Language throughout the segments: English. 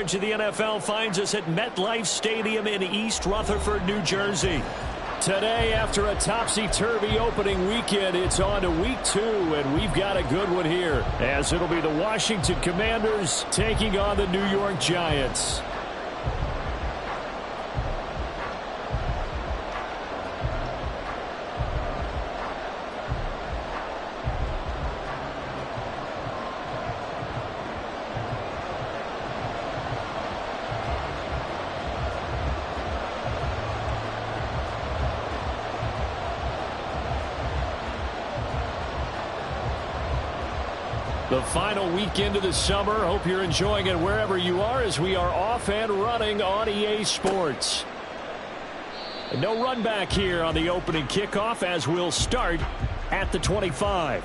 To the NFL finds us at MetLife Stadium in East Rutherford, New Jersey. Today, after a topsy-turvy opening weekend, it's on to week 2, and we've got a good one here, as it'll be the Washington Commanders taking on the New York Giants. The final weekend of the summer. Hope you're enjoying it wherever you are as we are off and running on EA Sports. And no run back here on the opening kickoff as we'll start at the 25.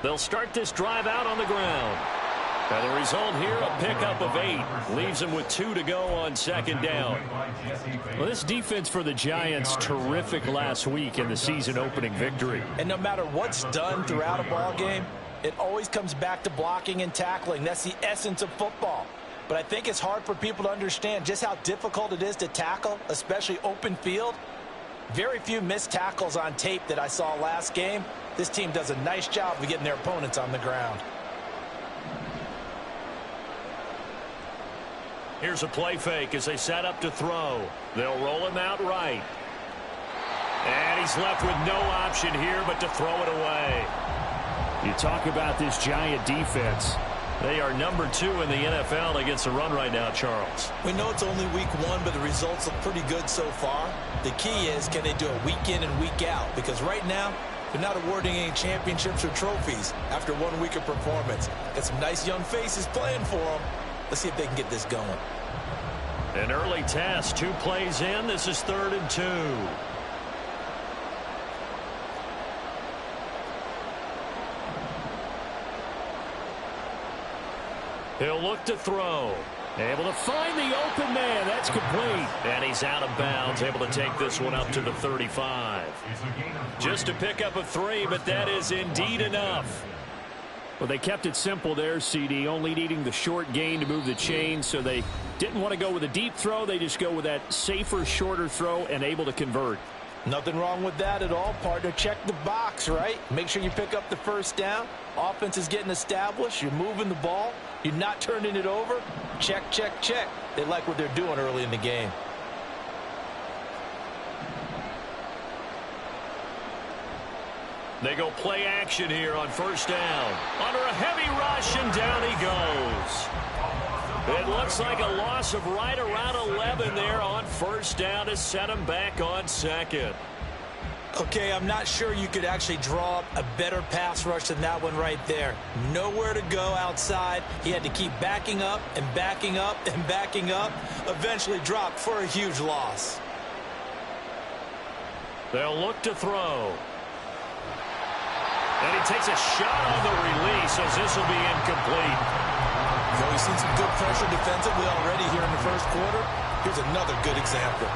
They'll start this drive out on the ground. And the result here, a pickup of 8. Leaves them with 2 to go on second down. Well, this defense for the Giants, terrific last week in the season opening victory. And no matter what's done throughout a ball game, it always comes back to blocking and tackling. That's the essence of football. But I think it's hard for people to understand just how difficult it is to tackle, especially open field. Very few missed tackles on tape that I saw last game. This team does a nice job of getting their opponents on the ground. Here's a play fake as they set up to throw. They'll roll him out right. And he's left with no option here but to throw it away. You talk about this Giant defense. They are number 2 in the NFL against the run right now, Charles. We know it's only week 1, but the results look pretty good so far. The key is, can they do it week in and week out? Because right now, they're not awarding any championships or trophies after 1 week of performance. Got some nice young faces playing for them. Let's see if they can get this going. An early test, 2 plays in. This is 3rd and 2. He'll look to throw. Able to find the open man. That's complete. And he's out of bounds. Able to take this one up to the 35. Just a pickup of 3, but that is indeed enough. Well, they kept it simple there, CD, only needing the short gain to move the chain, so they didn't want to go with a deep throw. They just go with that safer, shorter throw and able to convert. Nothing wrong with that at all, partner. Check the box, right? Make sure you pick up the first down. Offense is getting established. You're moving the ball. You're not turning it over. Check, check, check. They like what they're doing early in the game. They go play action here on first down. Under a heavy rush, and down he goes. It looks like a loss of right around 11 there on first down to set him back on second. Okay, I'm not sure you could actually draw up a better pass rush than that one right there. Nowhere to go outside. He had to keep backing up and backing up and backing up. Eventually dropped for a huge loss. They'll look to throw. And he takes a shot on the release as this will be incomplete. So we've seen some good pressure defensively already here in the first quarter. Here's another good example.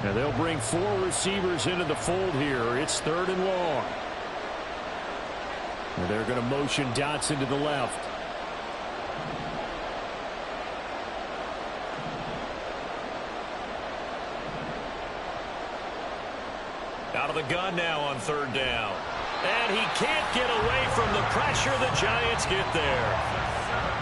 Now they'll bring 4 receivers into the fold here. It's 3rd and long. And they're going to motion Dotson to the left. Out of the gun now on 3rd down. And he can't get away from the pressure. The Giants get there.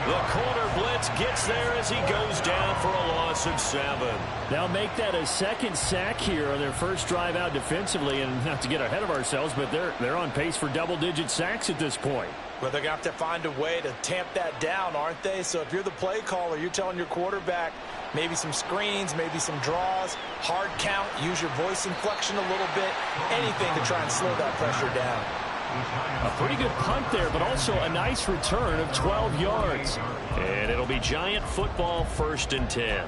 The corner blitz gets there as he goes down for a loss of 7. They'll make that a 2nd sack here on their first drive out defensively. And not to get ahead of ourselves, but they're on pace for double-digit sacks at this point. Well, they're going to have to find a way to tamp that down, aren't they? So if you're the play caller, you're telling your quarterback maybe some screens, maybe some draws, hard count, use your voice inflection a little bit, anything to try and slow that pressure down. A pretty good punt there, but also a nice return of 12 yards. And it'll be Giant football, 1st and 10.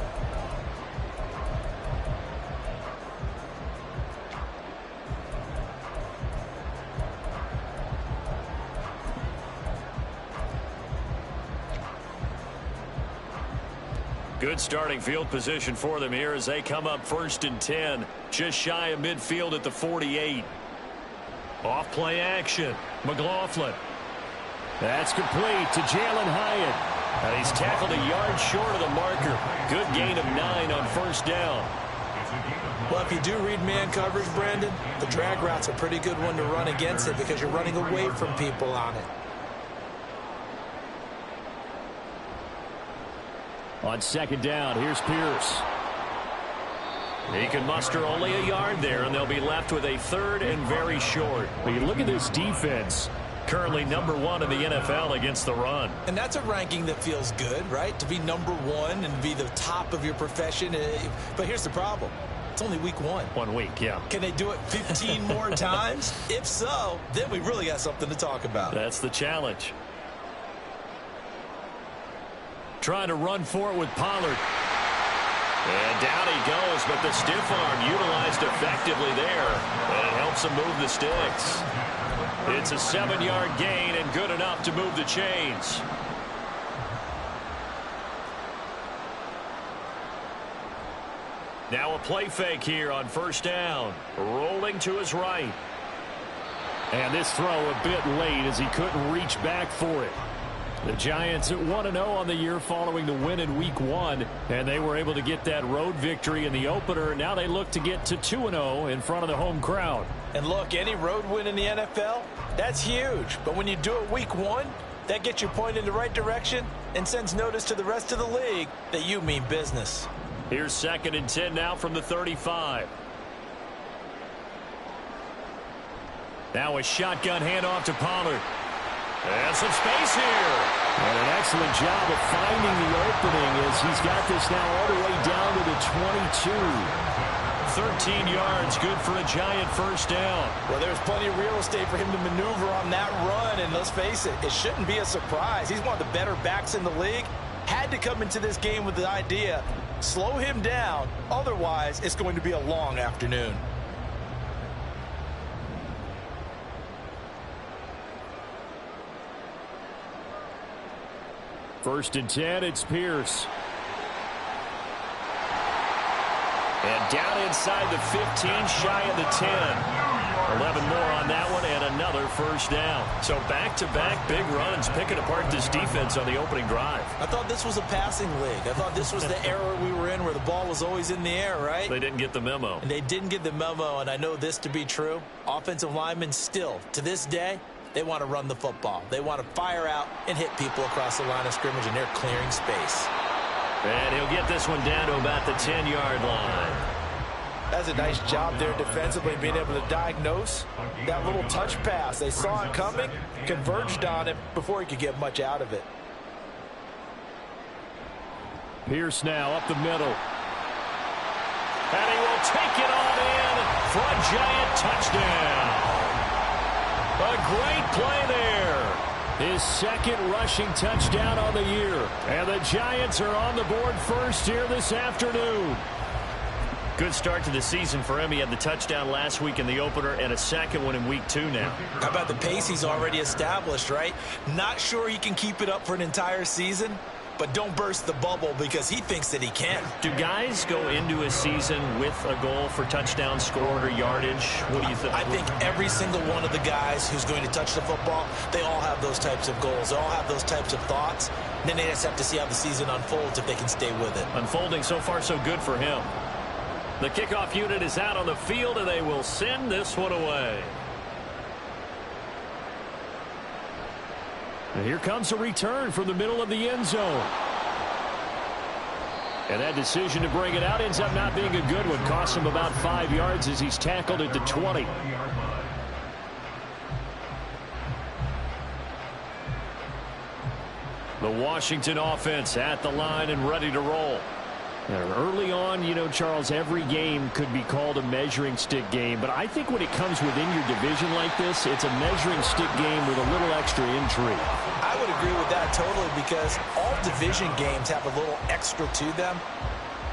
Good starting field position for them here as they come up 1st and 10. Just shy of midfield at the 48. Off play action. McLaughlin. That's complete to Jalen Hyatt. And he's tackled a yard short of the marker. Good gain of 9 on 1st down. Well, if you do read man coverage, Brandon, the drag route's a pretty good one to run against it because you're running away from people on it. On 2nd down, here's Pierce. He can muster only a yard there, and they'll be left with a 3rd and very short. But you look at this defense, currently number 1 in the NFL against the run. And that's a ranking that feels good, right? To be number 1 and be the top of your profession. But here's the problem. It's only week 1. 1 week, yeah. Can they do it 15 more times? If so, then we really got something to talk about. That's the challenge. Trying to run for it with Pollard. And down he goes, but the stiff arm utilized effectively there. And it helps him move the sticks. It's a 7-yard gain and good enough to move the chains. Now a play fake here on 1st down. Rolling to his right. And this throw a bit late as he couldn't reach back for it. The Giants at 1-0 on the year following the win in week 1, and they were able to get that road victory in the opener. Now they look to get to 2-0 in front of the home crowd. And look, any road win in the NFL, that's huge. But when you do it week 1, that gets you pointed in the right direction and sends notice to the rest of the league that you mean business. Here's 2nd and 10 now from the 35. Now a shotgun handoff to Pollard. And some space here. And an excellent job of finding the opening as he's got this now all the way down to the 22. 13 yards, good for a Giant 1st down. Well, there's plenty of real estate for him to maneuver on that run, and let's face it, it shouldn't be a surprise. He's one of the better backs in the league. Had to come into this game with the idea, slow him down, otherwise it's going to be a long afternoon. First and 10, it's Pierce. And down inside the 15, shy of the 10. 11 more on that one, and another 1st down. So back-to-back big runs, picking apart this defense on the opening drive. I thought this was a passing league. I thought this was the era we were in where the ball was always in the air, right? They didn't get the memo. And they didn't get the memo, and I know this to be true. Offensive linemen still, to this day, they want to run the football. They want to fire out and hit people across the line of scrimmage, and they're clearing space. And he'll get this one down to about the 10-yard line. That's a nice job there defensively, being able to diagnose that little touch pass. They saw it coming, converged on it before he could get much out of it. Pierce now up the middle. And he will take it on in for a Giant touchdown. A great play there. His 2nd rushing touchdown on the year. And the Giants are on the board first here this afternoon. Good start to the season for him. He had the touchdown last week in the opener and a 2nd one in week 2 now. How about the pace he's already established, right? Not sure he can keep it up for an entire season, but don't burst the bubble because he thinks that he can. Do guys go into a season with a goal for touchdown scored or yardage? What do you think? I think every single one of the guys who's going to touch the football, they all have those types of goals. They all have those types of thoughts. And then they just have to see how the season unfolds if they can stay with it. Unfolding so far so good for him. The kickoff unit is out on the field, and they will send this one away. And here comes a return from the middle of the end zone. And that decision to bring it out ends up not being a good one. Costs him about 5 yards as he's tackled at the 20. The Washington offense at the line and ready to roll. Early on, you know, Charles, every game could be called a measuring stick game. But I think when it comes within your division like this, it's a measuring stick game with a little extra intrigue. I would agree with that totally, because all division games have a little extra to them.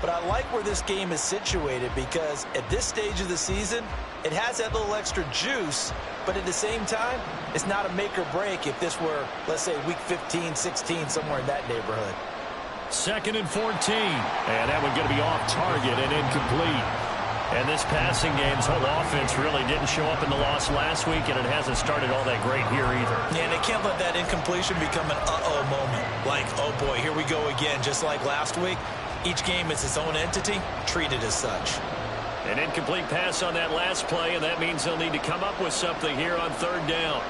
But I like where this game is situated, because at this stage of the season, it has that little extra juice. But at the same time, it's not a make or break if this were, let's say, week 15, 16, somewhere in that neighborhood. 2nd and 14. And that one going to be off target and incomplete. And this passing game's whole offense really didn't show up in the loss last week, and it hasn't started all that great here either. Yeah, and they can't let that incompletion become an uh-oh moment. Like, oh boy, here we go again, just like last week. Each game is its own entity, treated as such. An incomplete pass on that last play, and that means they'll need to come up with something here on 3rd down.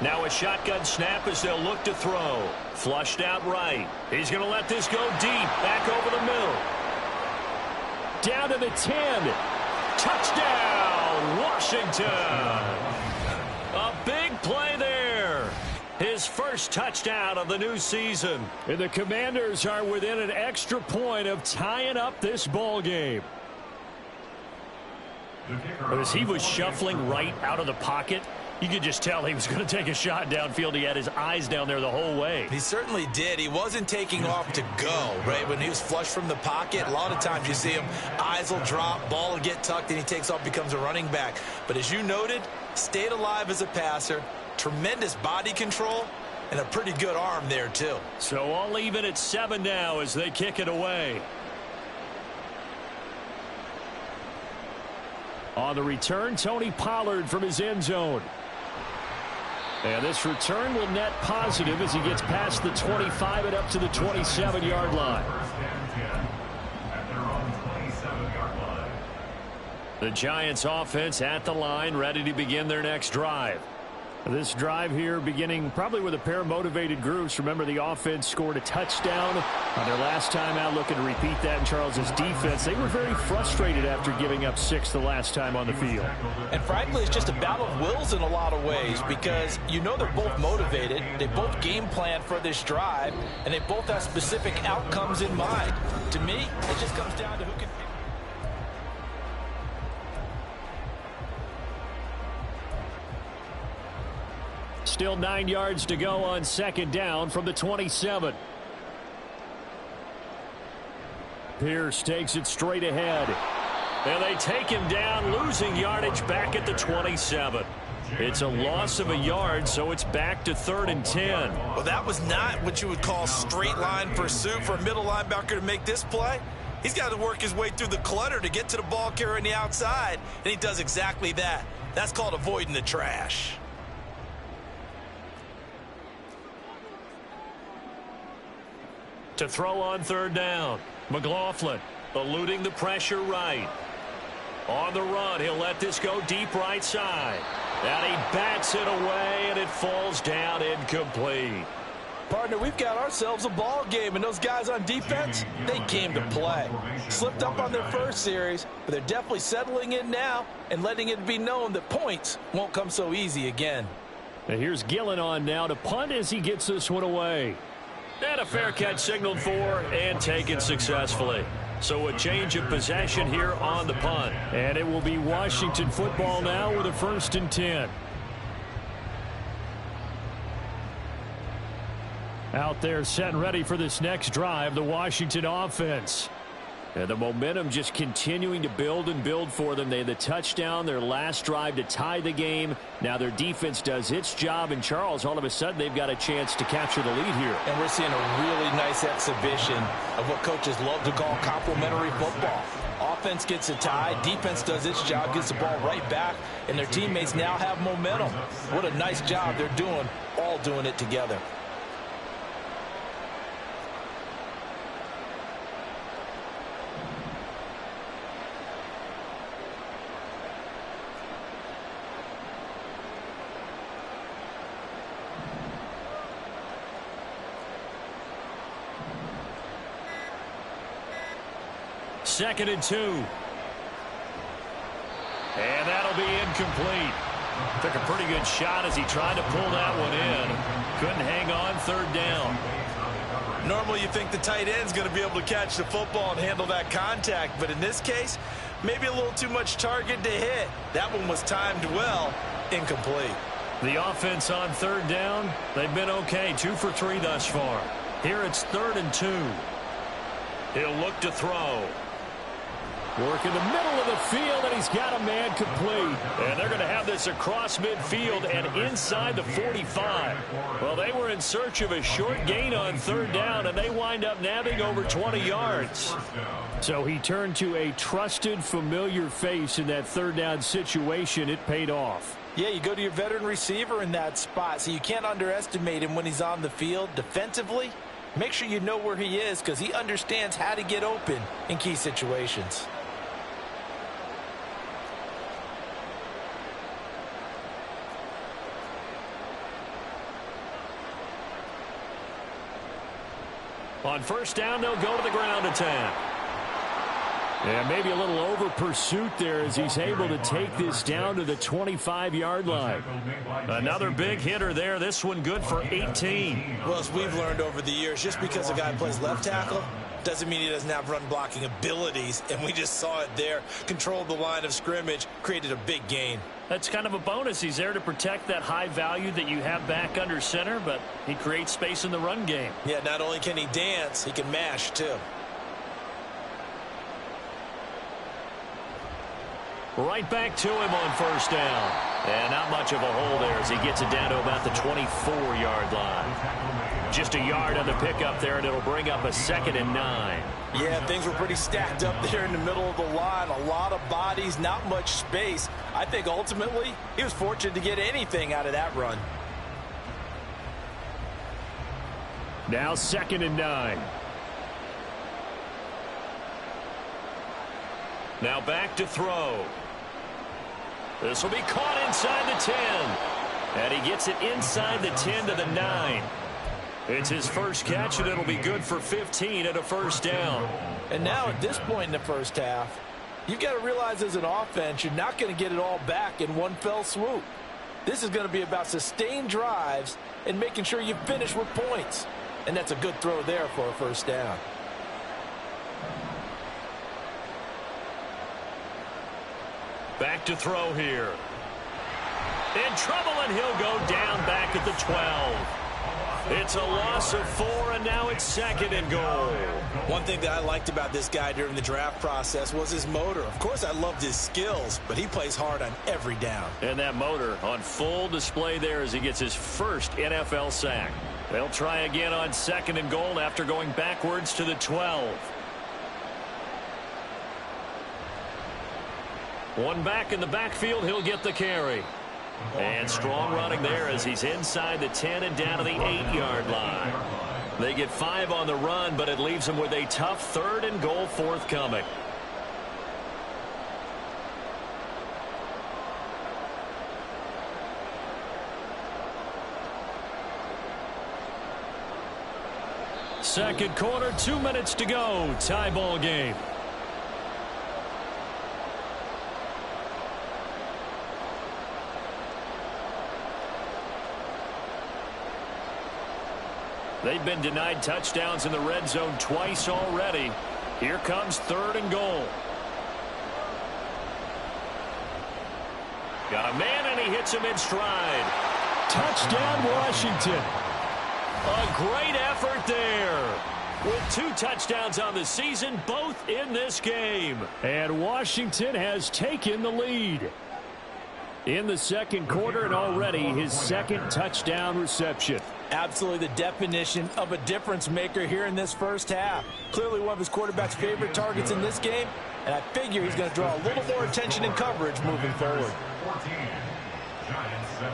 Now a shotgun snap as they'll look to throw. Flushed out right. He's going to let this go deep. Back over the middle. Down to the 10. Touchdown, Washington. A big play there. His first touchdown of the new season. And the Commanders are within an extra point of tying up this ball game. As he was shuffling right out of the pocket, you could just tell he was going to take a shot downfield. He had his eyes down there the whole way. He certainly did. He wasn't taking off to go, right? When he was flushed from the pocket, a lot of times you see him, eyes will drop, ball will get tucked, and he takes off, becomes a running back. But as you noted, stayed alive as a passer, tremendous body control, and a pretty good arm there, too. So all even at 7 now as they kick it away. On the return, Tony Pollard from his end zone. And this return will net positive as he gets past the 25 and up to the 27-yard line. The Giants offense at the line, ready to begin their next drive. This drive here beginning probably with a pair of motivated groups. Remember, the offense scored a touchdown on their last time out, looking to repeat that in Charles's defense. They were very frustrated after giving up 6 the last time on the field. And frankly, it's just a battle of wills in a lot of ways, because you know they're both motivated. They both game plan for this drive, and they both have specific outcomes in mind. To me, it just comes down to who can... Still 9 yards to go on 2nd down from the 27. Pierce takes it straight ahead. And they take him down, losing yardage back at the 27. It's a loss of a yard, so it's back to 3rd and 10. Well, that was not what you would call straight line pursuit for a middle linebacker to make this play. He's got to work his way through the clutter to get to the ball carrier on the outside, and he does exactly that. That's called avoiding the trash. To throw on 3rd down, McLaughlin eluding the pressure right. On the run, he'll let this go deep right side. And he bats it away, and it falls down incomplete. Partner, we've got ourselves a ball game, and those guys on defense, they came to play. Slipped up on their first series, but they're definitely settling in now and letting it be known that points won't come so easy again. And here's Gillen on now to punt as he gets this one away. And a fair catch signaled for and taken successfully. So a change of possession here on the punt. And it will be Washington football now with a 1st and 10. Out there set and ready for this next drive, the Washington offense. And the momentum just continuing to build and build for them. They had the touchdown, their last drive to tie the game. Now their defense does its job. And Charles, all of a sudden, they've got a chance to capture the lead here. And we're seeing a really nice exhibition of what coaches love to call complementary football. Offense gets a tie, defense does its job, gets the ball right back, and their teammates now have momentum. What a nice job they're doing, all doing it together. Second and 2. And that'll be incomplete. Took a pretty good shot as he tried to pull that one in. Couldn't hang on third down. Normally you think the tight end's going to be able to catch the football and handle that contact, but in this case, maybe a little too much target to hit. That one was timed well, incomplete. The offense on third down, they've been okay, 2 for 3 thus far. Here it's 3rd and 2. He'll look to throw. Work in the middle of the field, and he's got a man complete. And they're going to have this across midfield and inside the 45. Well, they were in search of a short gain on third down, and they wind up nabbing over 20 yards. So he turned to a trusted, familiar face in that third down situation. It paid off. Yeah, you go to your veteran receiver in that spot, so you can't underestimate him when he's on the field defensively. Make sure you know where he is because he understands how to get open in key situations. On first down, they'll go to the ground attack. And maybe a little over pursuit there as he's able to take this down to the 25-yard line. Another big hitter there. This one good for 18. Well, as we've learned over the years, just because a guy plays left tackle doesn't mean he doesn't have run blocking abilities. And we just saw it there. Controlled the line of scrimmage, created a big gain. That's kind of a bonus. He's there to protect that high value that you have back under center, but he creates space in the run game. Yeah, not only can he dance, he can mash too. Right back to him on first down. And not much of a hole there as he gets it down to about the 24-yard line. Just a yard on the pickup there, and it'll bring up a 2nd and 9. Yeah, things were pretty stacked up there in the middle of the line. A lot of bodies, not much space. I think ultimately he was fortunate to get anything out of that run. Now 2nd and 9. Now back to throw. This will be caught inside the 10. And he gets it inside the 10 to the 9. It's his first catch, and it'll be good for 15 and a first down. And now at this point in the first half, you've got to realize as an offense, you're not going to get it all back in one fell swoop. This is going to be about sustained drives and making sure you finish with points. And that's a good throw there for a first down. Back to throw here. In trouble, and he'll go down back at the 12. It's a loss of 4, and now it's 2nd and goal. One thing that I liked about this guy during the draft process was his motor. Of course, I loved his skills, but he plays hard on every down. And that motor on full display there as he gets his first NFL sack. They'll try again on 2nd and goal after going backwards to the 12. One back in the backfield, he'll get the carry. And strong running there as he's inside the 10 and down to the 8-yard line. They get 5 on the run, but it leaves them with a tough 3rd and goal forthcoming. Second quarter, 2 minutes to go. Tie ball game. They've been denied touchdowns in the red zone twice already. Here comes 3rd and goal. Got a man, and he hits him in stride. Touchdown, Washington. A great effort there. With 2 touchdowns on the season, both in this game. And Washington has taken the lead in the second quarter, and already his 2nd touchdown reception. Absolutely the definition of a difference maker here in this first half. Clearly one of his quarterback's favorite targets in this game, and I figure he's going to draw a little more attention and coverage moving forward. 14, Giants 7.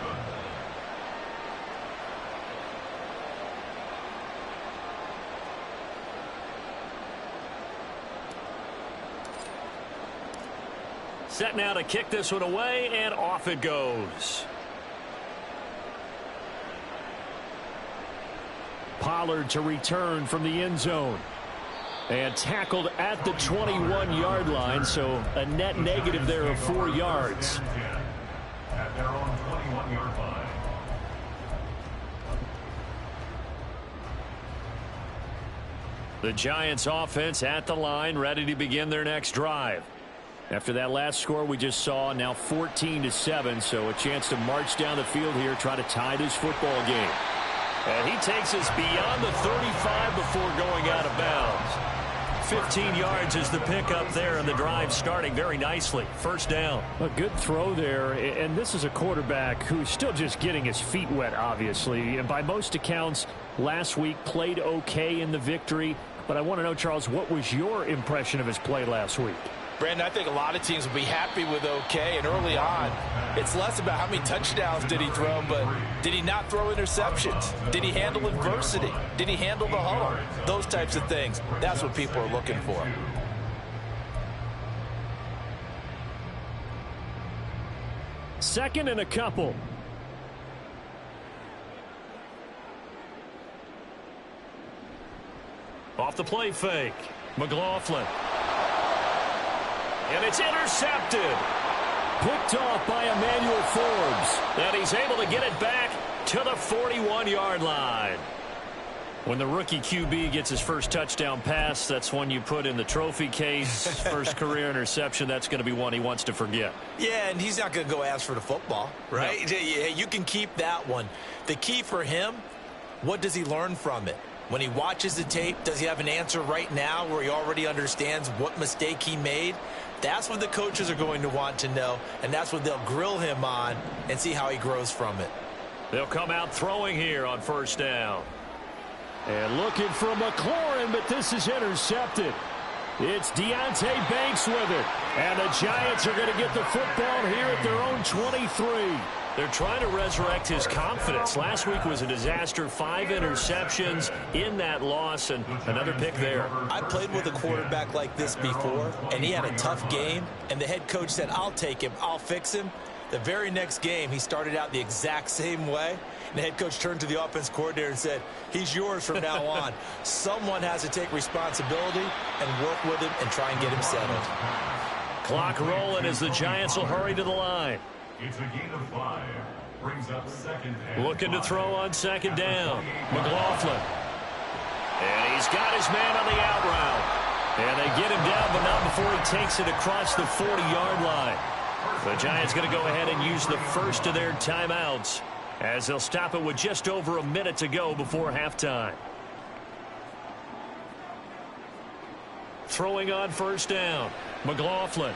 Set now to kick this one away, and off it goes. Pollard to return from the end zone. And tackled at the 21-yard line, so a net negative there of 4 yards. At their own The Giants offense at the line, ready to begin their next drive. After that last score we just saw, now 14-7, so a chance to march down the field here, try to tie this football game. And he takes us beyond the 35 before going out of bounds. 15 yards is the pickup there, and the drive starting very nicely. First down. A good throw there, and this is a quarterback who's still just getting his feet wet, obviously. And by most accounts, last week played okay in the victory. But I want to know, Charles, what was your impression of his play last week? Brandon, I think a lot of teams will be happy with okay, and early on, it's less about how many touchdowns did he throw, but did he not throw interceptions? Did he handle adversity? Did he handle the huddle? Those types of things. That's what people are looking for. Second and a couple. Off the play fake. McLaughlin. And it's intercepted. Picked off by Emmanuel Forbes. And he's able to get it back to the 41-yard line. When the rookie QB gets his first touchdown pass, that's one you put in the trophy case. First career interception, that's going to be one he wants to forget. Yeah, and he's not going to go ask for the football, right? No. You can keep that one. The key for him, what does he learn from it? When he watches the tape, does he have an answer right now where he already understands what mistake he made? That's what the coaches are going to want to know, and that's what they'll grill him on and see how he grows from it. They'll come out throwing here on first down. And looking for McLaurin, but this is intercepted. It's Deonte Banks with it. And the Giants are going to get the football here at their own 23. They're trying to resurrect his confidence. Last week was a disaster. 5 interceptions in that loss, and another pick there. I played with a quarterback like this before, and he had a tough game, and the head coach said, I'll take him, I'll fix him. The very next game, he started out the exact same way. And the head coach turned to the offense coordinator and said, he's yours from now on. Someone has to take responsibility and work with him and try and get him settled. Clock rolling as the Giants will hurry to the line. It's a gain of 5. Brings up second and Looking to throw on second down. McLaughlin. And he's got his man on the out route. And they get him down, but not before he takes it across the 40-yard line. The Giants going to go ahead and use the first of their timeouts as they'll stop it with just over a minute to go before halftime. Throwing on first down. McLaughlin.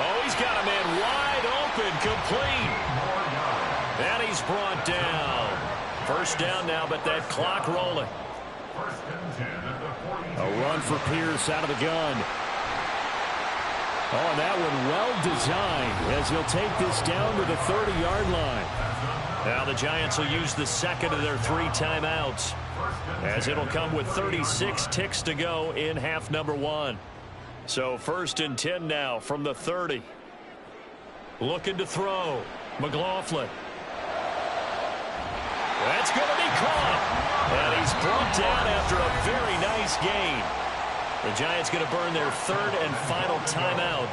Oh, he's got a man wide open, complete. And he's brought down. First down now, but that clock rolling. First and 10 at the 42. A run for Pierce out of the gun. Oh, and that one well designed as he'll take this down to the 30-yard line. Now the Giants will use the second of their 3 timeouts as it'll come with 36 ticks to go in half number 1. So first and 10 now from the 30. Looking to throw. McLaughlin. That's going to be caught. And he's brought down after a very nice gain. The Giants going to burn their 3rd and final timeout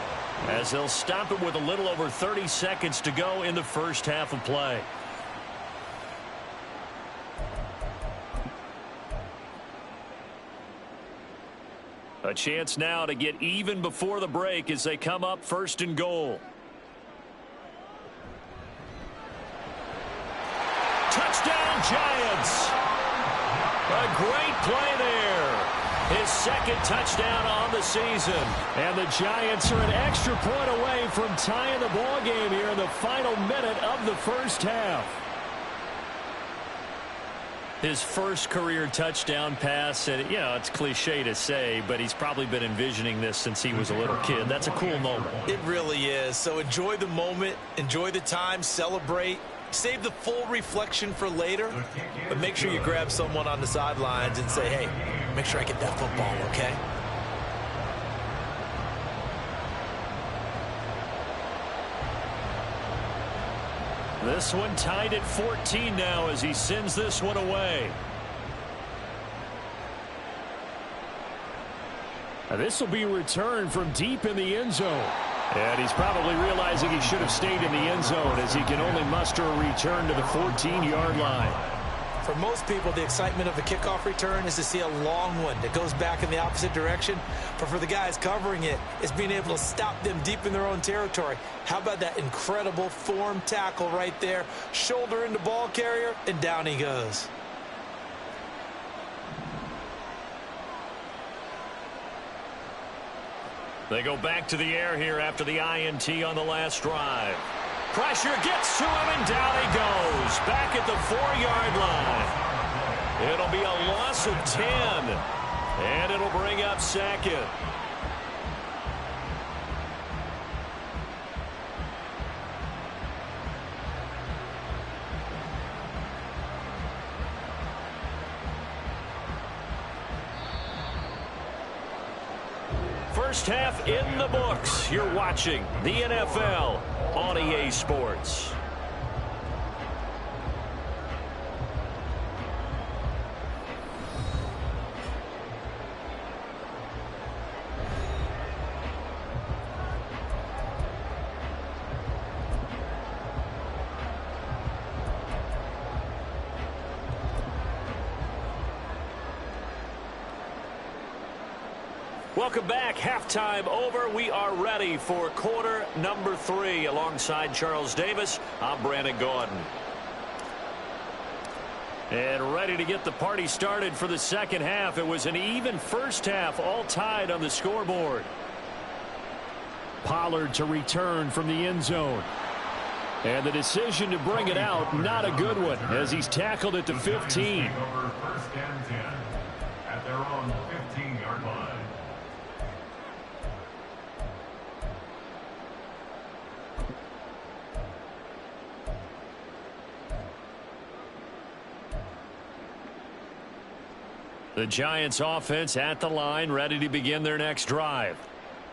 as they'll stop it with a little over 30 seconds to go in the first half of play. A chance now to get even before the break as they come up first and goal. Touchdown, Giants! A great play there. His second touchdown on the season. And the Giants are an extra point away from tying the ball game here in the final minute of the first half. His first career touchdown pass, and you know, it's cliche to say, but he's probably been envisioning this since he was a little kid. That's a cool moment. It really is. So enjoy the moment, enjoy the time, celebrate. Save the full reflection for later, but make sure you grab someone on the sidelines and say, hey, make sure I get that football, okay? This one tied at 14 now as he sends this one away. Now this will be returned from deep in the end zone. And he's probably realizing he should have stayed in the end zone as he can only muster a return to the 14-yard line. For most people, the excitement of a kickoff return is to see a long one that goes back in the opposite direction. But for the guys covering it, it's being able to stop them deep in their own territory. How about that incredible form tackle right there? Shoulder into ball carrier, and down he goes. They go back to the air here after the INT on the last drive. Pressure gets to him, and down he goes. Back at the 4-yard line. It'll be a loss of 10, and it'll bring up second. First half in the books. You're watching the NFL on EA Sports. Welcome back. Halftime over. We are ready for quarter number 3. Alongside Charles Davis, I'm Brandon Gordon. And ready to get the party started for the second half. It was an even first half, all tied on the scoreboard. Pollard to return from the end zone. And the decision to bring it out, not a good one, as he's tackled at the 15. First and 10 at their own 15-yard line. The Giants offense at the line, ready to begin their next drive.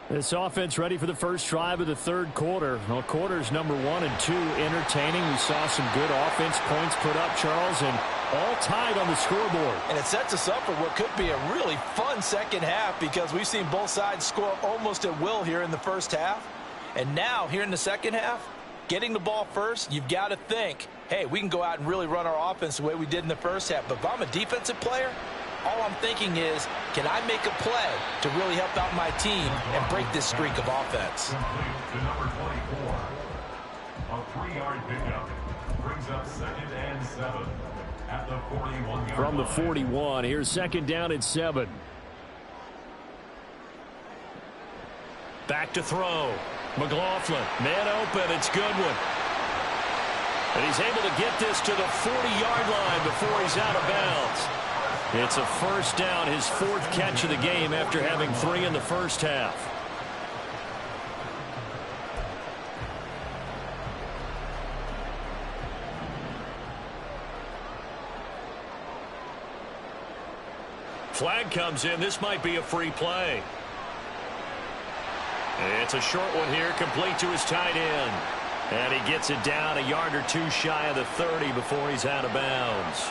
This offense ready for the first drive of the third quarter. Well, quarters number 1 and 2 entertaining. We saw some good offense points put up, Charles, and all tied on the scoreboard. And it sets us up for what could be a really fun second half, because we've seen both sides score almost at will here in the first half. And now, here in the second half, getting the ball first, you've got to think, hey, we can go out and really run our offense the way we did in the first half. But if I'm a defensive player, all I'm thinking is, can I make a play to really help out my team and break this streak of offense? Complete to number 24. A 3-yard pickup brings up 2nd and 7 at the 41-yard line. From the 41, here's second down and 7. Back to throw. McLaughlin, man open, it's Goodwin. And he's able to get this to the 40-yard line before he's out of bounds. It's a first down, his 4th catch of the game after having 3 in the first half. Flag comes in. This might be a free play. It's a short one here, complete to his tight end. And he gets it down a yard or 2 shy of the 30 before he's out of bounds.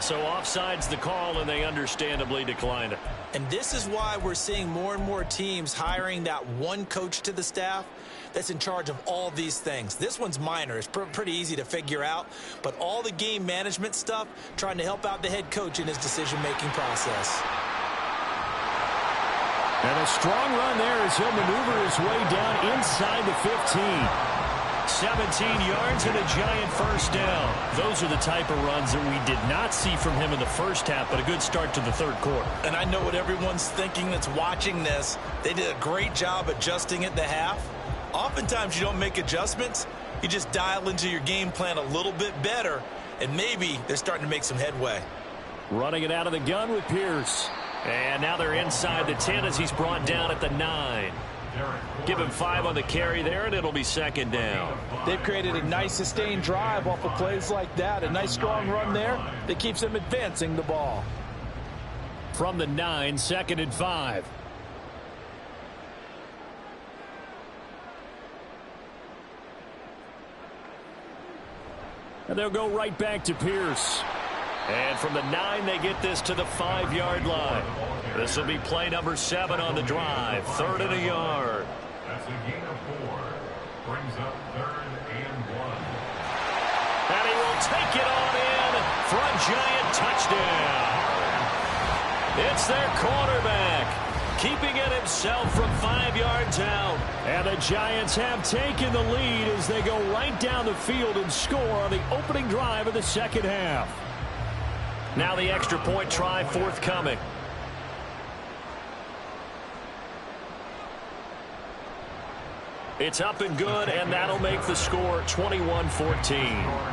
So offside's the call, and they understandably declined it. And this is why we're seeing more and more teams hiring that one coach to the staff that's in charge of all these things. This one's minor. It's pretty easy to figure out. But all the game management stuff, trying to help out the head coach in his decision-making process. And a strong run there as he'll maneuver his way down inside the 15. 17 yards and a giant first down. Those are the type of runs that we did not see from him in the first half, but a good start to the third quarter. And I know what everyone's thinking that's watching this. They did a great job adjusting at the half. Oftentimes you don't make adjustments. You just dial into your game plan a little bit better, and maybe they're starting to make some headway. Running it out of the gun with Pierce. And now they're inside the 10 as he's brought down at the 9. Give him 5 on the carry there, and it'll be second down. They've created a nice sustained drive off of plays like that. A nice strong run there that keeps them advancing the ball. From the 9, 2nd and 5. And they'll go right back to Pierce. And from the 9, they get this to the 5-yard line. This will be play number 7 on the drive. 3rd and a yard. That's a gain of 4. Brings up 3rd and 1. And he will take it on in for a Giant touchdown. It's their quarterback, keeping it himself from 5 yards out. And the Giants have taken the lead as they go right down the field and score on the opening drive of the second half. Now the extra point try forthcoming. It's up and good, and that'll make the score 21-14.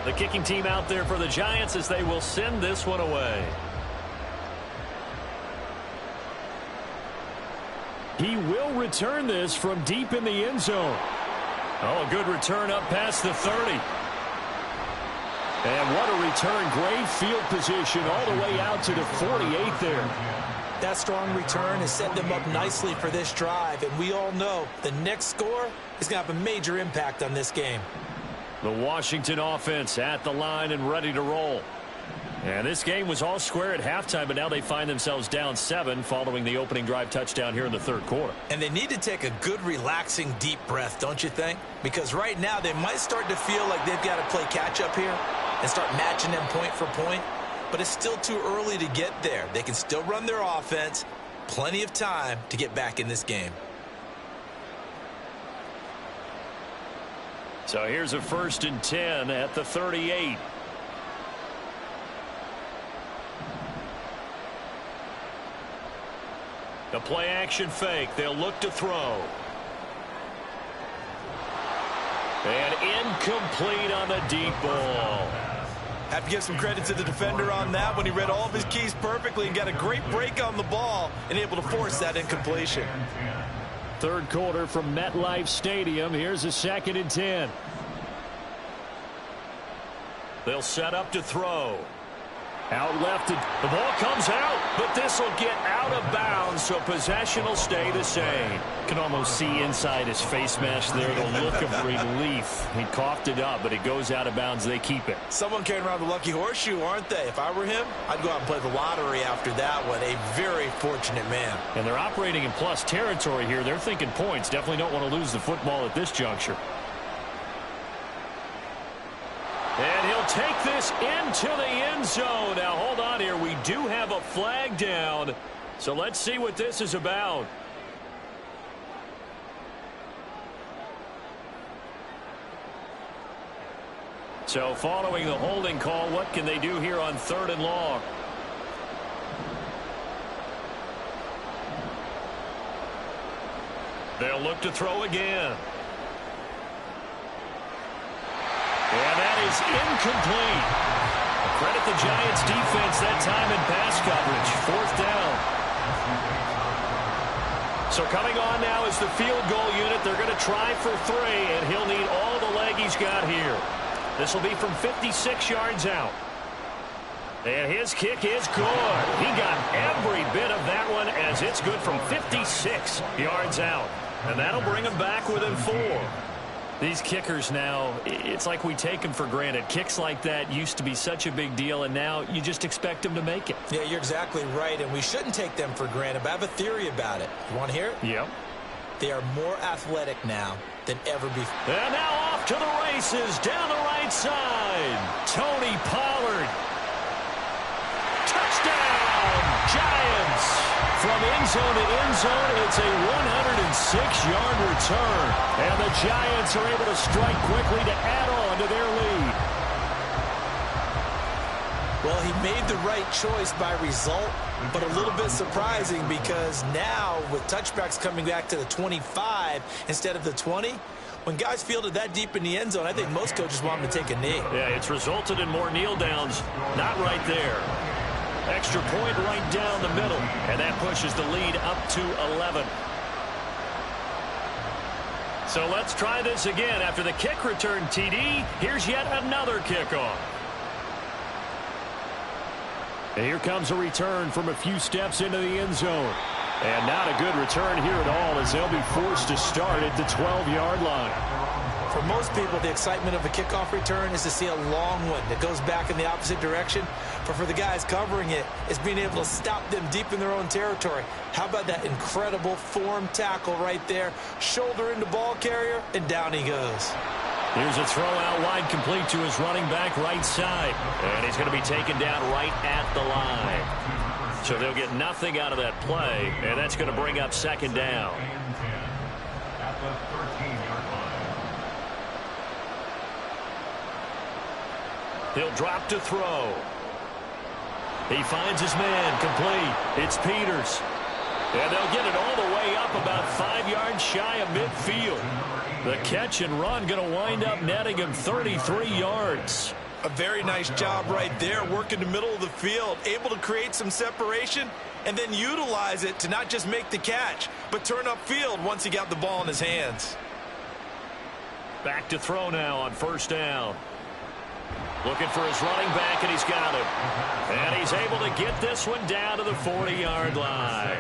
The kicking team out there for the Giants as they will send this one away. He will return this from deep in the end zone. Oh, a good return up past the 30. And what a return. Great field position all the way out to the 48 there. That strong return has set them up nicely for this drive, and we all know the next score is going to have a major impact on this game. The Washington offense at the line and ready to roll. And this game was all square at halftime, but now they find themselves down 7 following the opening drive touchdown here in the third quarter. And they need to take a good, relaxing, deep breath, don't you think? Because right now they might start to feel like they've got to play catch-up here and start matching them point for point. But it's still too early to get there. They can still run their offense. Plenty of time to get back in this game. So here's a 1st and 10 at the 38. The play action fake. They'll look to throw. And incomplete on the deep ball. Have to give some credit to the defender on that when he read all of his keys perfectly and got a great break on the ball and able to force that incompletion. Third quarter from MetLife Stadium. Here's a 2nd and 10. They'll set up to throw. Out left. The ball comes out, but this will get out of bounds, so possession will stay the same. Can almost see inside his face mask there the look of relief. He coughed it up, but it goes out of bounds. They keep it. Someone carrying around the lucky horseshoe, aren't they? If I were him, I'd go out and play the lottery after that one. A very fortunate man. And they're operating in plus territory here. They're thinking points. Definitely don't want to lose the football at this juncture. And he'll take this into the end zone. Now, hold on here. We do have a flag down. So let's see what this is about. So following the holding call, what can they do here on 3rd and long? They'll look to throw again. And that is incomplete. Credit the Giants defense that time in pass coverage. 4th down. So coming on now is the field goal unit. They're going to try for 3, and he'll need all the leg he's got here. This will be from 56 yards out. And his kick is good. He got every bit of that one as it's good from 56 yards out. And that'll bring him back within 4. These kickers now, it's like we take them for granted. Kicks like that used to be such a big deal, and now you just expect them to make it. Yeah, you're exactly right, and we shouldn't take them for granted, but I have a theory about it. You want to hear it? Yep. They are more athletic now than ever before. And now off to the races down the right side. Tony Pollard. Touchdown, Giants. From end zone to end zone, it's a 106-yard return. And the Giants are able to strike quickly to add on to their lead. Well, he made the right choice by result, but a little bit surprising because now with touchbacks coming back to the 25 instead of the 20, when guys fielded that deep in the end zone, I think most coaches want them to take a knee. Yeah, it's resulted in more kneel downs. Not right there. Extra point right down the middle, and that pushes the lead up to 11. So let's try this again. After the kick return TD, here's yet another kickoff. And here comes a return from a few steps into the end zone. And not a good return here at all as they'll be forced to start at the 12-yard line. For most people, the excitement of a kickoff return is to see a long one that goes back in the opposite direction. But for the guys covering it, it's being able to stop them deep in their own territory. How about that incredible form tackle right there? Shoulder into ball carrier, and down he goes. Here's a throw out wide, complete to his running back right side. And he's going to be taken down right at the line. So they'll get nothing out of that play, and that's going to bring up second down. At the 13-yard line. He'll drop to throw. He finds his man, complete. It's Peters. And they'll get it all the way up about 5 yards shy of midfield. The catch and run going to wind up netting him 33 yards. A very nice job right there, working the middle of the field, able to create some separation and then utilize it to not just make the catch, but turn upfield once he got the ball in his hands. Back to throw now on first down. Looking for his running back, and he's got him. And he's able to get this one down to the 40-yard line.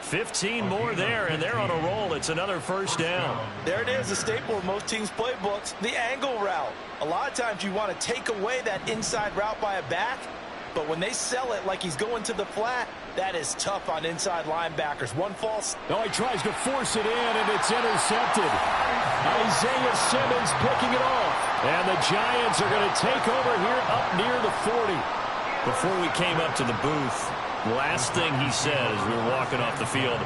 15 more there, and they're on a roll. It's another first down. There it is, a staple of most teams' playbooks, the angle route. A lot of times you want to take away that inside route by a back, but when they sell it like he's going to the flat, that is tough on inside linebackers. One false. Oh, he tries to force it in, and it's intercepted. Isaiah Simmons picking it off. And the Giants are going to take over here up near the 40. Before we came up to the booth, last thing he said as we were walking off the field,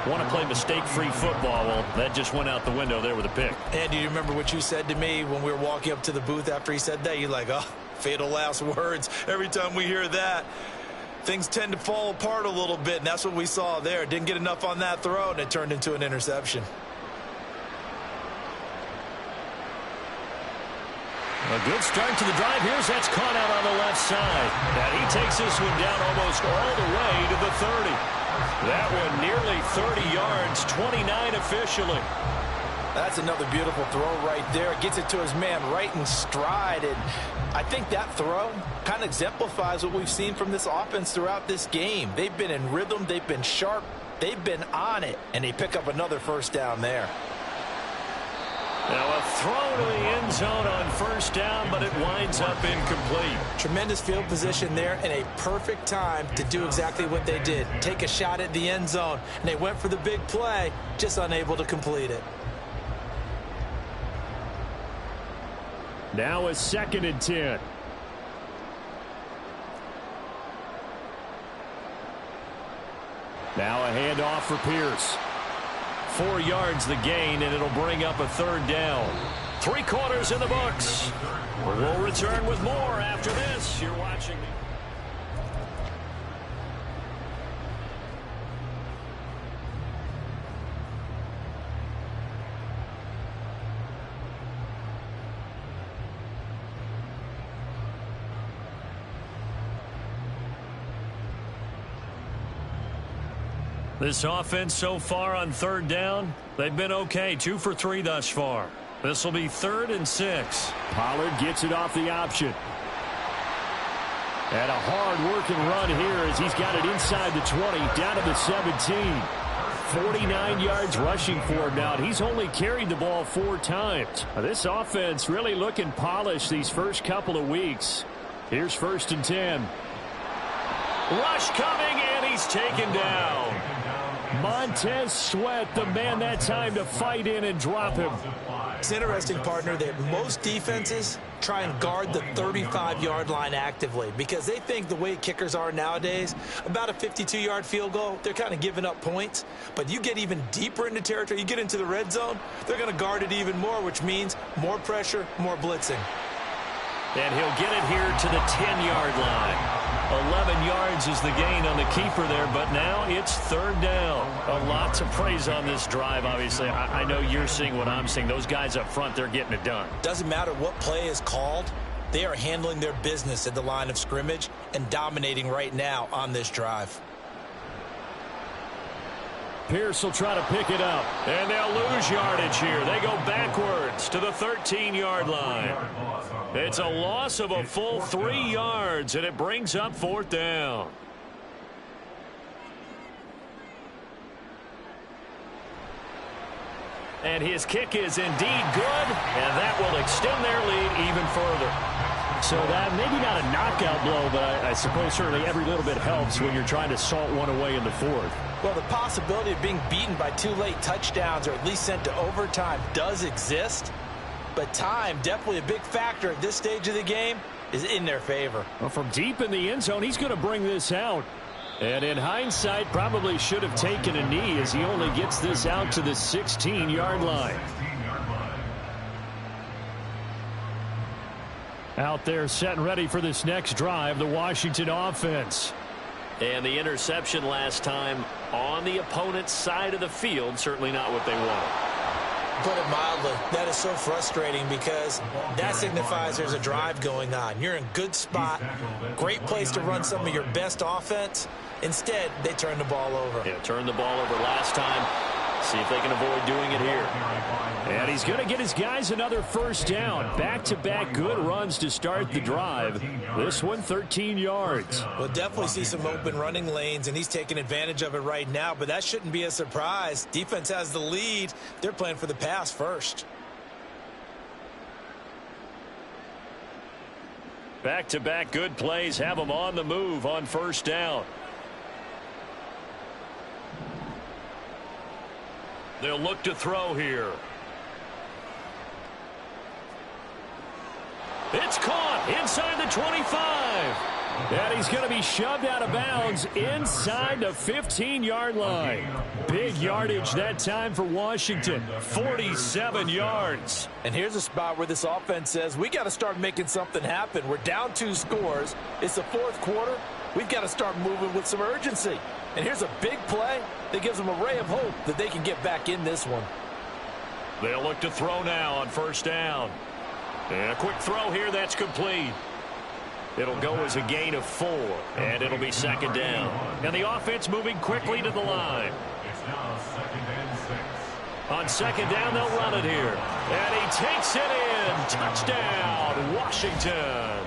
want to play mistake-free football. Well, that just went out the window there with a pick. And do you remember what you said to me when we were walking up to the booth after he said that? You're like, oh, fatal last words. Every time we hear that, things tend to fall apart a little bit, and that's what we saw there. Didn't get enough on that throw, and it turned into an interception. A good start to the drive. Here's that's caught out on the left side. And he takes this one down almost all the way to the 30. That one nearly 30 yards, 29 officially. That's another beautiful throw right there. Gets it to his man right in stride. And I think that throw kind of exemplifies what we've seen from this offense throughout this game. They've been in rhythm. They've been sharp. They've been on it. And they pick up another first down there. Now a throw to the end zone on first down, but it winds up incomplete. Tremendous field position there and a perfect time to do exactly what they did. Take a shot at the end zone. And they went for the big play, just unable to complete it. Now a 2nd and 10. Now a handoff for Pierce. 4 yards the gain, and it'll bring up a third down. 3 quarters in the books. We'll return with more after this. You're watching. This offense so far on third down, they've been okay. 2 for 3 thus far. This will be 3rd and 6. Pollard gets it off the option. And a hard-working run here as he's got it inside the 20, down to the 17. 49 yards rushing for him now. He's only carried the ball 4 times. This offense really looking polished these first couple of weeks. Here's 1st and 10. Rush coming, and he's taken down. Montez Sweat, the man that time to fight in and drop him. It's interesting, partner, that most defenses try and guard the 35-yard line actively because they think the way kickers are nowadays, about a 52-yard field goal, they're kind of giving up points. But you get even deeper into territory, you get into the red zone, they're going to guard it even more, which means more pressure, more blitzing. And he'll get it here to the 10-yard line. 11 yards is the gain on the keeper there, but now it's 3rd down. A lot to praise on this drive, obviously. I know you're seeing what I'm seeing. Those guys up front, they're getting it done. Doesn't matter what play is called. They are handling their business at the line of scrimmage and dominating right now on this drive. Pierce will try to pick it up. And they'll lose yardage here. They go backwards to the 13-yard line. It's a loss of a full 3 yards, and it brings up 4th down. And his kick is indeed good, and that will extend their lead even further. So that maybe not a knockout blow, but I suppose certainly every little bit helps when you're trying to salt one away in the fourth. Well, the possibility of being beaten by 2 late touchdowns or at least sent to overtime does exist. But time, definitely a big factor at this stage of the game, is in their favor. Well, from deep in the end zone, he's going to bring this out. And in hindsight, probably should have taken a knee as he only gets this out to the 16-yard line. Out there set and ready for this next drive, the Washington offense. And the interception last time on the opponent's side of the field, certainly not what they wanted. Put it mildly, that is so frustrating because that signifies there's a drive going on. You're in good spot, great place to run some of your best offense. Instead, they turn the ball over. Yeah, turned the ball over last time. See if they can avoid doing it here. And he's going to get his guys another first down. Back-to-back good runs to start the drive. This one 13 yards. We'll definitely see some open running lanes, and he's taking advantage of it right now, but that shouldn't be a surprise. Defense has the lead. They're playing for the pass first. Back-to-back good plays have them on the move on first down. They'll look to throw here. It's caught inside the 25. And he's going to be shoved out of bounds inside the 15-yard line. Big yardage that time for Washington. 47 yards. And here's a spot where this offense says, we got to start making something happen. We're down 2 scores. It's the fourth quarter. We've got to start moving with some urgency. And here's a big play that gives them a ray of hope that they can get back in this one. They'll look to throw now on first down. And a quick throw here that's complete. It'll go as a gain of 4, and it'll be second down. And the offense moving quickly to the line. It's now 2nd and 6. On second down, they'll run it here. And he takes it in. Touchdown, Washington.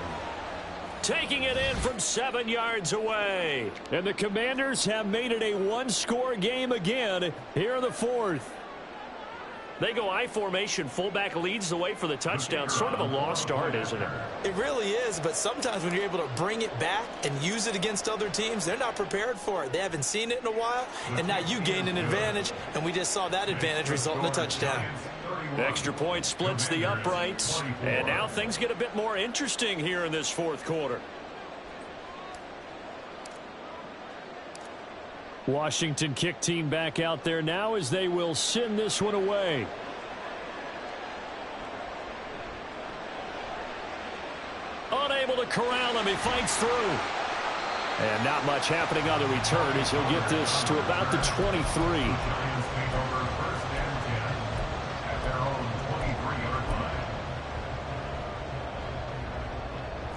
Taking it in from 7 yards away. And the Commanders have made it a one-score game again here in the fourth. They go I formation. Fullback leads the way for the touchdown. Sort of a lost art, isn't it? It really is, but sometimes when you're able to bring it back and use it against other teams, they're not prepared for it. They haven't seen it in a while, and now you gain an advantage, and we just saw that advantage result in a touchdown. Extra point splits the uprights, and now things get a bit more interesting here in this fourth quarter. Washington kick team back out there now as they will send this one away. Unable to corral him. He fights through. And not much happening on the return as he'll get this to about the 23. Giants take over 1st and 10 at their own 23-yard line.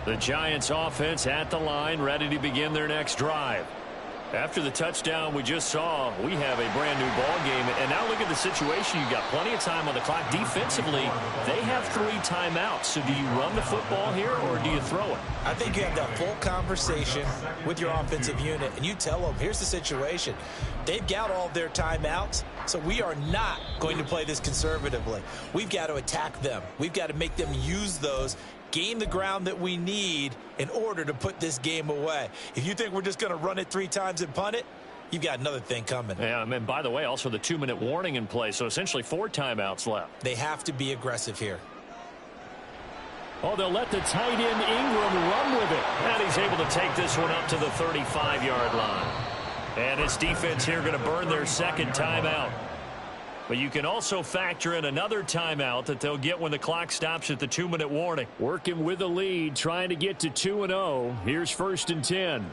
The Giants offense at the line, ready to begin their next drive. After the touchdown we just saw, we have a brand new ball game. And now look at the situation. You've got plenty of time on the clock. Defensively, they have 3 timeouts. So do you run the football here or do you throw it? I think you have that full conversation with your offensive unit, and you tell them, here's the situation. They've got all of their timeouts, so we are not going to play this conservatively. We've got to attack them. We've got to make them use those, gain the ground that we need in order to put this game away. If you think we're just going to run it 3 times and punt it, you've got another thing coming. Yeah, and by the way, also the 2-minute warning in play, so essentially 4 timeouts left. They have to be aggressive here. Oh, they'll let the tight end Ingram run with it. And he's able to take this one up to the 35-yard line. And his defense here going to burn their second timeout. But you can also factor in another timeout that they'll get when the clock stops at the 2-minute warning. Working with the lead, trying to get to 2-0. Here's 1st and 10.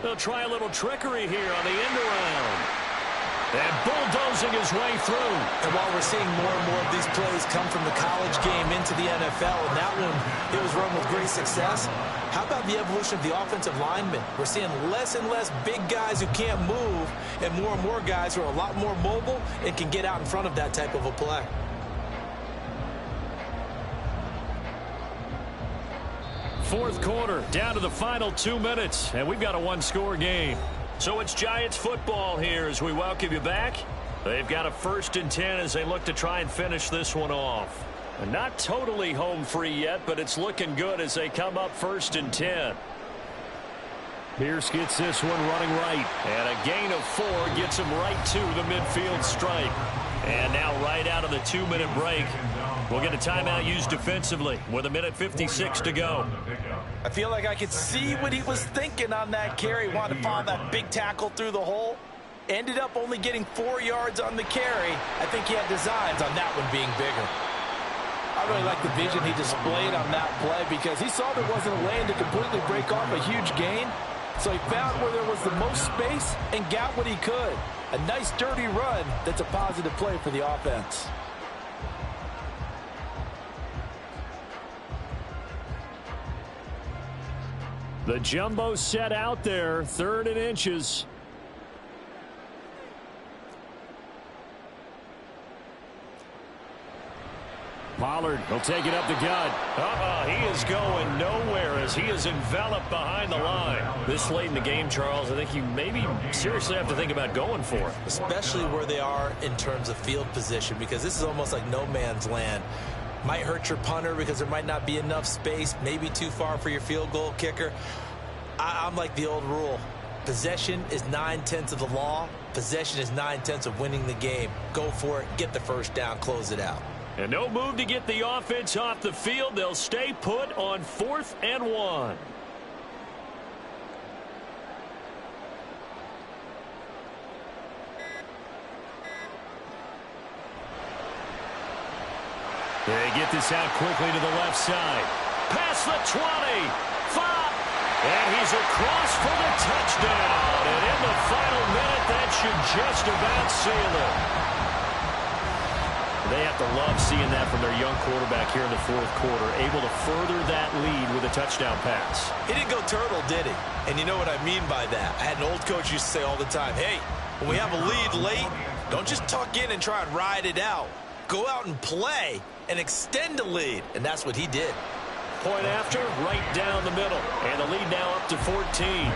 They'll try a little trickery here on the end around. And bulldozing his way through. And while we're seeing more and more of these plays come from the college game into the NFL, and that one, it was run with great success, how about the evolution of the offensive linemen? We're seeing less and less big guys who can't move and more guys who are a lot more mobile and can get out in front of that type of a play. Fourth quarter, down to the final 2 minutes, and we've got a one-score game. So it's Giants football here as we welcome you back. They've got a 1st and 10 as they look to try and finish this one off. And not totally home free yet, but it's looking good as they come up 1st and 10. Pierce gets this one running right. And a gain of 4 gets him right to the midfield stripe. And now right out of the 2-minute break, we'll get a timeout used defensively with 1:56 to go. I feel like I could see what he was thinking on that carry. Wanted to follow that big tackle through the hole. Ended up only getting 4 yards on the carry. I think he had designs on that one being bigger. I really like the vision he displayed on that play because he saw there wasn't a lane to completely break off a huge gain. So he found where there was the most space and got what he could. A nice dirty run that's a positive play for the offense. The jumbo set out there, 3rd and inches. Pollard will take it up the gut. He is going nowhere as he is enveloped behind the line. This late in the game, Charles, I think you maybe seriously have to think about going for it. Especially where they are in terms of field position, because this is almost like no man's land. Might hurt your punter because there might not be enough space, maybe too far for your field goal kicker. I'm like the old rule. Possession is 9/10 of the law. Possession is 9/10 of winning the game. Go for it, get the 1st down, close it out. And no move to get the offense off the field. They'll stay put on 4th and 1. They get this out quickly to the left side. Past the 20. 5. And he's across for the touchdown. And in the final minute, that should just about seal it. They have to love seeing that from their young quarterback here in the 4th quarter, able to further that lead with a touchdown pass. He didn't go turtle, did he? And you know what I mean by that. I had an old coach used to say all the time, hey, when we have a lead late, don't just tuck in and try and ride it out. Go out and play and extend the lead. And that's what he did. Point after, right down the middle. And the lead now up to 14.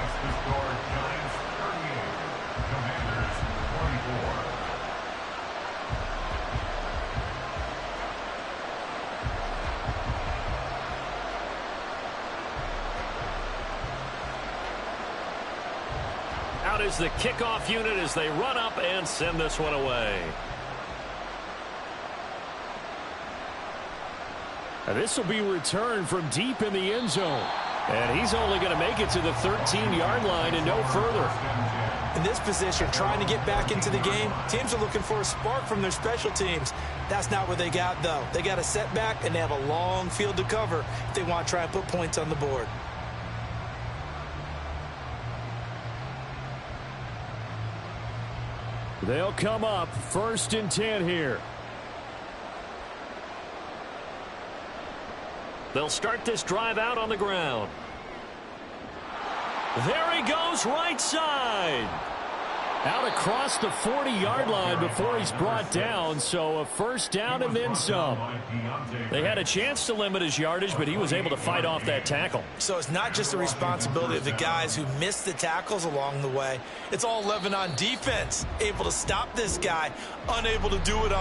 Out is the kickoff unit as they run up and send this one away. This will be returned from deep in the end zone. And he's only going to make it to the 13-yard line and no further. In this position, trying to get back into the game, teams are looking for a spark from their special teams. That's not what they got, though. They got a setback, and they have a long field to cover if they want to try and put points on the board. They'll come up 1st and 10 here. They'll start this drive out on the ground. There he goes, right side. Out across the 40-yard line before he's brought down, so a 1st down and then some. They had a chance to limit his yardage, but he was able to fight off that tackle. So it's not just the responsibility of the guys who missed the tackles along the way. It's all 11 on defense, able to stop this guy, unable to do it on